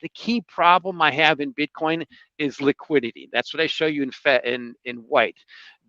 The key problem I have in Bitcoin is liquidity. That's what I show you in white.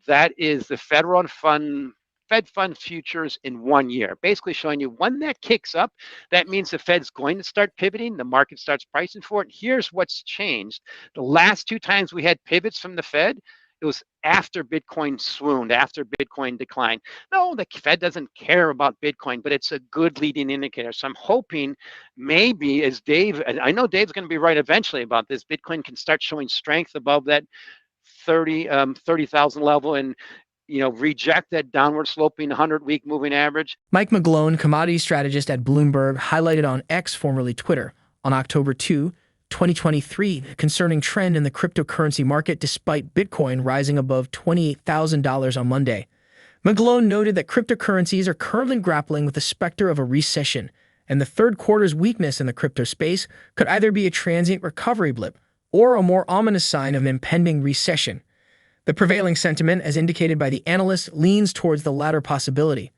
That is the Fed fund futures in 1 year, basically showing you when that kicks up, that means the Fed's going to start pivoting, the market starts pricing for it. Here's what's changed. The last two times we had pivots from the Fed, it was after Bitcoin swooned, after Bitcoin declined. No, the Fed doesn't care about Bitcoin, but it's a good leading indicator. So I'm hoping maybe as Dave, and I know Dave's going to be right eventually about this, Bitcoin can start showing strength above that 30,000 level and reject that downward sloping 100-week moving average. Mike McGlone, commodity strategist at Bloomberg, highlighted on X, formerly Twitter, on October 2, 2023, a concerning trend in the cryptocurrency market despite Bitcoin rising above $28,000 on Monday. McGlone noted that cryptocurrencies are currently grappling with the specter of a recession, and the third quarter's weakness in the crypto space could either be a transient recovery blip or a more ominous sign of an impending recession. The prevailing sentiment, as indicated by the analysts, leans towards the latter possibility.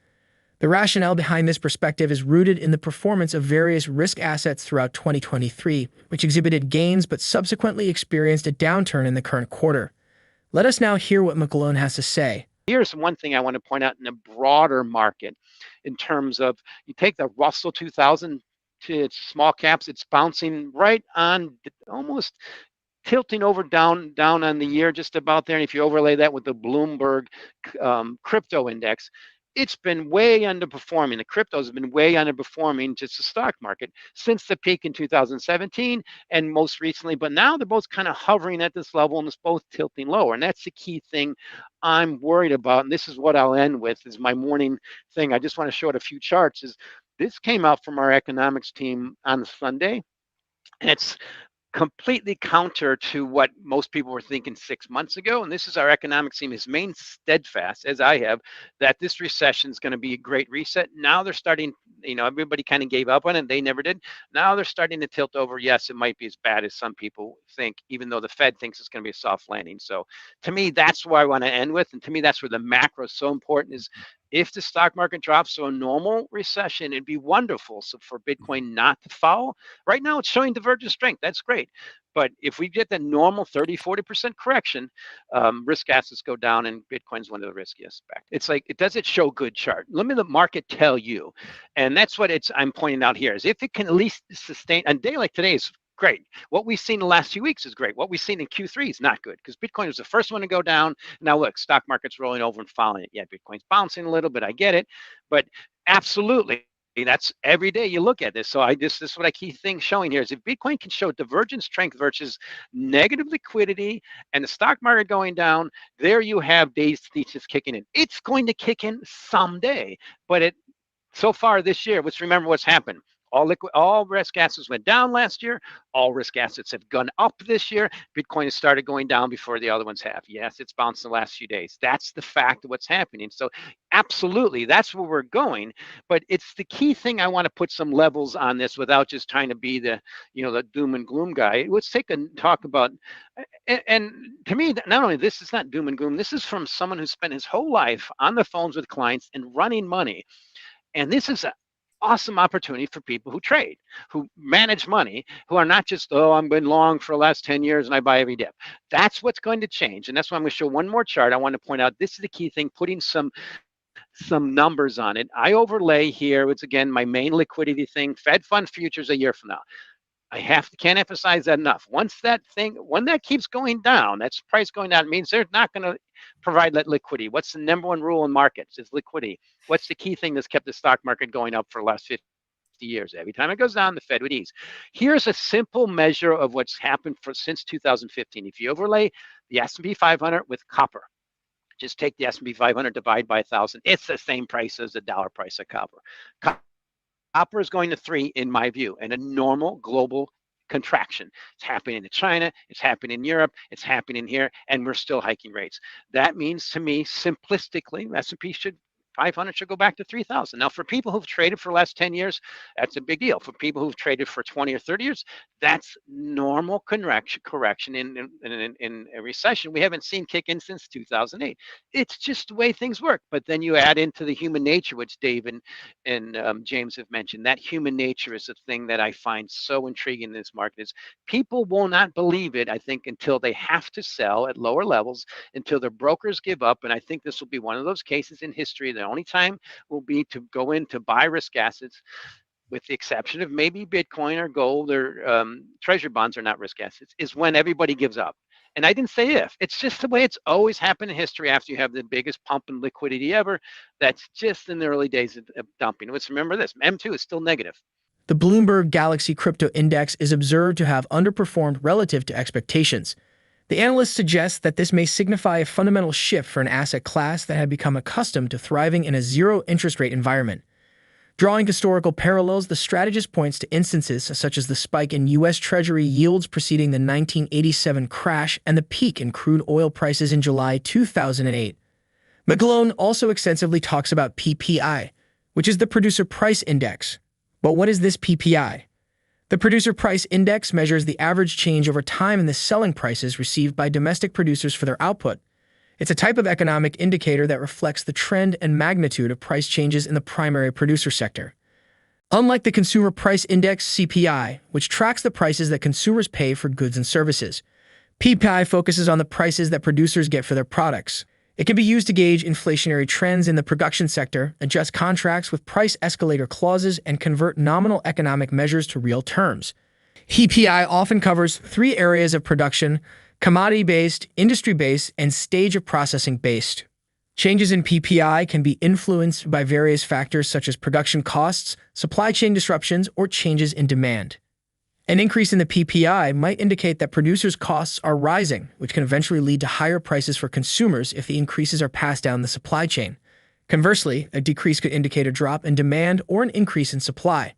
The rationale behind this perspective is rooted in the performance of various risk assets throughout 2023, which exhibited gains but subsequently experienced a downturn in the current quarter. Let us now hear what McGlone has to say. Here's one thing I want to point out in a broader market in terms of you take the Russell 2000 to its small caps, it's bouncing right on almost tilting over down on the year, just about there. And if you overlay that with the Bloomberg crypto index, it's been way underperforming. The cryptos have been way underperforming just the stock market since the peak in 2017 and most recently. But now they're both kind of hovering at this level and it's both tilting lower. And that's the key thing I'm worried about. And this is what I'll end with is my morning thing. I just want to show it a few charts. Is this came out from our economics team on Sunday. And it's completely counter to what most people were thinking 6 months ago. And this is our economics team has remained steadfast, as I have, that this recession is going to be a great reset. Now they're starting, everybody kind of gave up on it. They never did. Now they're starting to tilt over. Yes, it might be as bad as some people think, even though the Fed thinks it's going to be a soft landing. So to me, that's where I want to end with. And to me, that's where the macro is so important is if the stock market drops to a normal recession, it'd be wonderful. So for Bitcoin not to fall, right now it's showing divergent strength. That's great. But if we get the normal 30-40% correction, risk assets go down and Bitcoin's one of the riskiest back. It's like, it doesn't show good chart. Let me the market tell you. And that's what I'm pointing out here is if it can at least sustain, a day like today is great. What we've seen the last few weeks is great. What we've seen in Q3 is not good because Bitcoin was the first one to go down. Now look, stock market's rolling over and following it. Yeah, Bitcoin's bouncing a little bit. I get it. But absolutely, that's every day you look at this. So this is what I keep things showing here is if Bitcoin can show divergent strength versus negative liquidity and the stock market going down, there you have Dave's thesis kicking in. It's going to kick in someday. But so far this year, let's remember what's happened. All risk assets went down last year. All risk assets have gone up this year. Bitcoin has started going down before the other ones have. Yes, it's bounced the last few days. That's the fact of what's happening. So absolutely, that's where we're going. But it's the key thing. I want to put some levels on this without just trying to be the doom and gloom guy. Let's take a talk about, and to me, not only this is not doom and gloom. This is from someone who spent his whole life on the phones with clients and running money. And this is awesome opportunity for people who trade, who manage money, who are not just, I've been long for the last 10 years and I buy every dip. That's what's going to change. And that's why I'm going to show one more chart. I want to point out this is the key thing, putting some numbers on it. I overlay here, it's again, my main liquidity thing, Fed fund futures a year from now. Can't emphasize that enough. When that keeps going down, that's price going down, it means they're not going to provide that liquidity. What's the number one rule in markets? Is liquidity. What's the key thing that's kept the stock market going up for the last 50 years? Every time it goes down, the Fed would ease. Here's a simple measure of what's happened since 2015. If you overlay the S&P 500 with copper, just take the S&P 500, divide by 1,000. It's the same price as the dollar price of copper. Copper is going to 3, in my view, in a normal global contraction. It's happening in China, it's happening in Europe, it's happening here, and we're still hiking rates. That means to me, simplistically, S&P should 500 should go back to 3,000. Now, for people who've traded for the last 10 years, that's a big deal. For people who've traded for 20 or 30 years, that's normal correction in a recession we haven't seen kick in since 2008. It's just the way things work. But then you add into the human nature, which Dave and James have mentioned. That human nature is the thing that I find so intriguing in this market. Is people will not believe it, I think, until they have to sell at lower levels, until their brokers give up. And I think this will be one of those cases in history. The only time will be to go in to buy risk assets, with the exception of maybe Bitcoin or gold or treasury bonds are not risk assets, is when everybody gives up. And I didn't say if. It's just the way it's always happened in history after you have the biggest pump in liquidity ever. That's just in the early days of dumping. Let's remember this. M2 is still negative. The Bloomberg Galaxy Crypto Index is observed to have underperformed relative to expectations. The analysts suggest that this may signify a fundamental shift for an asset class that had become accustomed to thriving in a zero interest rate environment. Drawing historical parallels, the strategist points to instances such as the spike in U.S. Treasury yields preceding the 1987 crash and the peak in crude oil prices in July 2008. McGlone also extensively talks about PPI, which is the Producer Price Index. But what is this PPI? The Producer Price Index measures the average change over time in the selling prices received by domestic producers for their output. It's a type of economic indicator that reflects the trend and magnitude of price changes in the primary producer sector. Unlike the Consumer Price Index (CPI), which tracks the prices that consumers pay for goods and services, PPI focuses on the prices that producers get for their products. It can be used to gauge inflationary trends in the production sector, adjust contracts with price escalator clauses, and convert nominal economic measures to real terms. PPI often covers three areas of production: commodity-based, industry-based, and stage of processing-based. Changes in PPI can be influenced by various factors such as production costs, supply chain disruptions, or changes in demand. An increase in the PPI might indicate that producers' costs are rising, which can eventually lead to higher prices for consumers if the increases are passed down the supply chain. Conversely, a decrease could indicate a drop in demand or an increase in supply.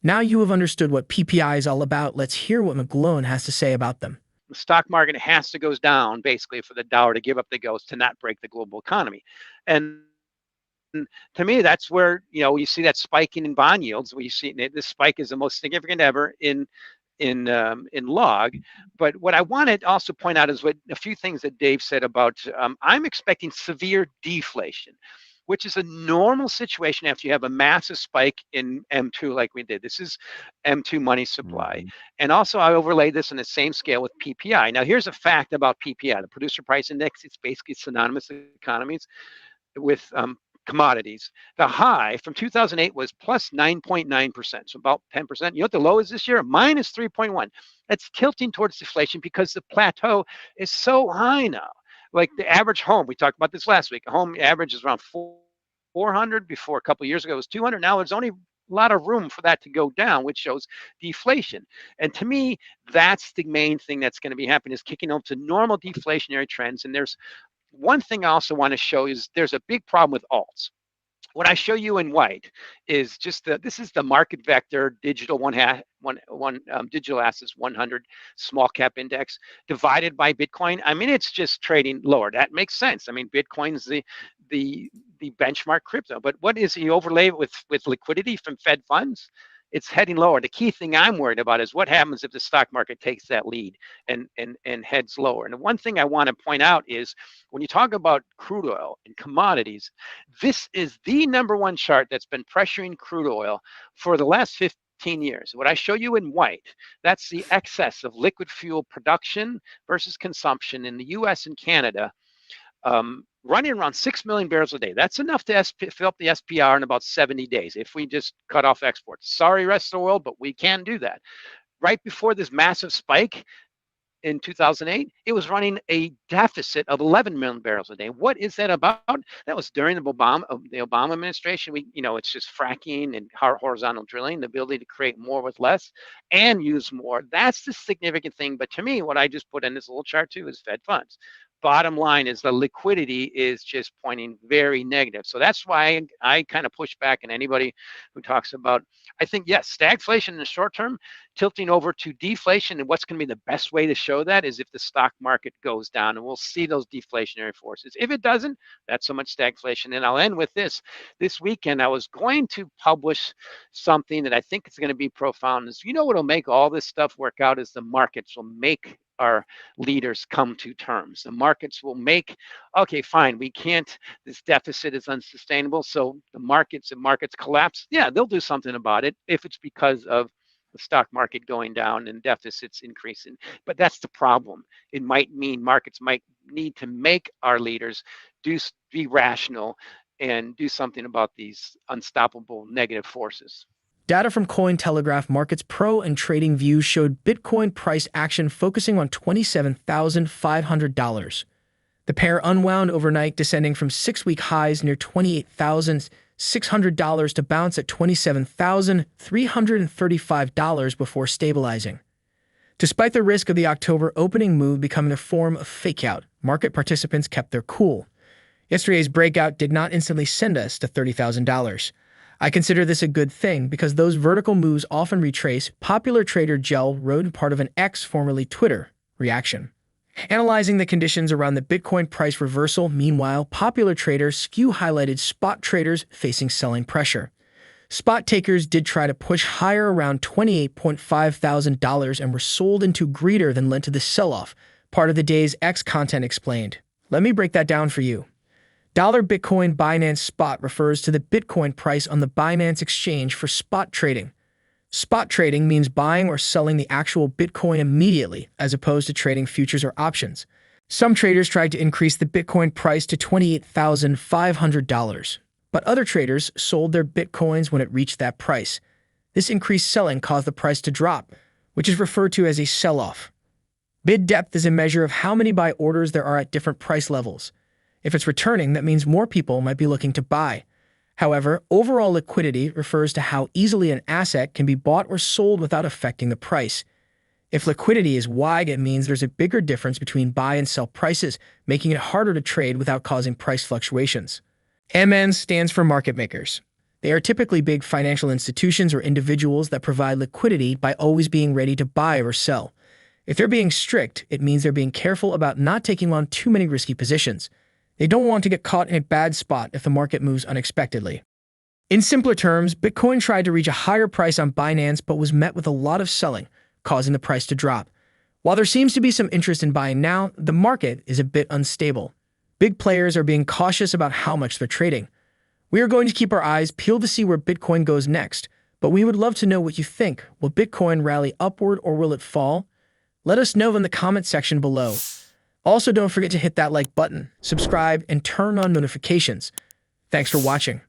Now you have understood what PPI is all about. Let's hear what McGlone has to say about them. The stock market has to go down basically for the dollar to give up the ghost to not break the global economy. And to me, that's where you see that spiking in bond yields. We see this spike is the most significant ever in log. But what I want to also point out is what a few things that Dave said about I'm expecting severe deflation, which is a normal situation after you have a massive spike in M2 like we did. This is M2 money supply. Mm-hmm. And also I overlaid this on the same scale with PPI. Now here's a fact about PPI, the Producer Price Index. It's basically synonymous with economies with commodities. The high from 2008 was plus 9.9%, so about 10%. You know what the low is this year? Minus 3.1. That's tilting towards deflation because the plateau is so high now. Like the average home, we talked about this last week. A home average is around 400. Before a couple of years ago, it was 200. Now there's only a lot of room for that to go down, which shows deflation. And to me, that's the main thing that's going to be happening, is kicking up to normal deflationary trends. And there's one thing I also want to show is there's a big problem with alts. What I show you in white is just this is the market vector digital digital assets 100 small cap index divided by Bitcoin. I mean, it's just trading lower. That makes sense. I mean, Bitcoin's the benchmark crypto. But what is the overlay with liquidity from Fed funds? It's heading lower. The key thing I'm worried about is what happens if the stock market takes that lead and heads lower. And the one thing I want to point out is when you talk about crude oil and commodities, this is the number one chart that's been pressuring crude oil for the last 15 years. What I show you in white, that's the excess of liquid fuel production versus consumption in the US and Canada. Running around 6 million barrels a day. That's enough to fill up the SPR in about 70 days if we just cut off exports. Sorry, rest of the world, but we can do that. Right before this massive spike in 2008, it was running a deficit of 11 million barrels a day. What is that about? That was during the Obama administration. It's just fracking and horizontal drilling, the ability to create more with less and use more. That's the significant thing. But to me, what I just put in this little chart too is Fed funds. bottom line is the liquidity is just pointing very negative. So that's why I kind of push back on anybody who talks about, I think, yes, stagflation in the short term, tilting over to deflation. And what's going to be the best way to show that is if the stock market goes down, and we'll see those deflationary forces. If it doesn't, that's so much stagflation. And I'll end with this. This weekend, I was going to publish something that I think is going to be profound. Is, you know, what'll make all this stuff work out is the markets will make our leaders come to terms. The markets will make, okay, fine, we can't, this deficit is unsustainable. So the markets, if markets collapse, yeah, they'll do something about it if it's because of the stock market going down and deficits increasing. But that's the problem. It might mean markets might need to make our leaders be rational and do something about these unstoppable negative forces. Data from Cointelegraph Markets Pro and Trading View showed Bitcoin price action focusing on $27,500. The pair unwound overnight, descending from 6-week highs near $28,600 to bounce at $27,335 before stabilizing. Despite the risk of the October opening move becoming a form of fakeout, market participants kept their cool. Yesterday's breakout did not instantly send us to $30,000. I consider this a good thing because those vertical moves often retrace. Popular trader Gel wrote part of an X, formerly Twitter, reaction. Analyzing the conditions around the Bitcoin price reversal, meanwhile, popular trader Skew highlighted spot traders facing selling pressure. Spot takers did try to push higher around $28,500 and were sold into greater than led to the sell-off, part of the day's X content explained. Let me break that down for you. $Bitcoin Binance Spot refers to the Bitcoin price on the Binance exchange for spot trading. Spot trading means buying or selling the actual Bitcoin immediately, as opposed to trading futures or options. Some traders tried to increase the Bitcoin price to $28,500, but other traders sold their Bitcoins when it reached that price. This increased selling caused the price to drop, which is referred to as a sell-off. Bid depth is a measure of how many buy orders there are at different price levels. If it's returning, that means more people might be looking to buy. However, overall liquidity refers to how easily an asset can be bought or sold without affecting the price. If liquidity is wide, it means there's a bigger difference between buy and sell prices, making it harder to trade without causing price fluctuations. MN stands for market makers. They are typically big financial institutions or individuals that provide liquidity by always being ready to buy or sell. If they're being strict, it means they're being careful about not taking on too many risky positions. They don't want to get caught in a bad spot if the market moves unexpectedly. In simpler terms, Bitcoin tried to reach a higher price on Binance but was met with a lot of selling, causing the price to drop. While there seems to be some interest in buying now, the market is a bit unstable. Big players are being cautious about how much they're trading. We are going to keep our eyes peeled to see where Bitcoin goes next, but we would love to know what you think. Will Bitcoin rally upward or will it fall? Let us know in the comment section below. Also, don't forget to hit that like button, subscribe, and turn on notifications. Thanks for watching.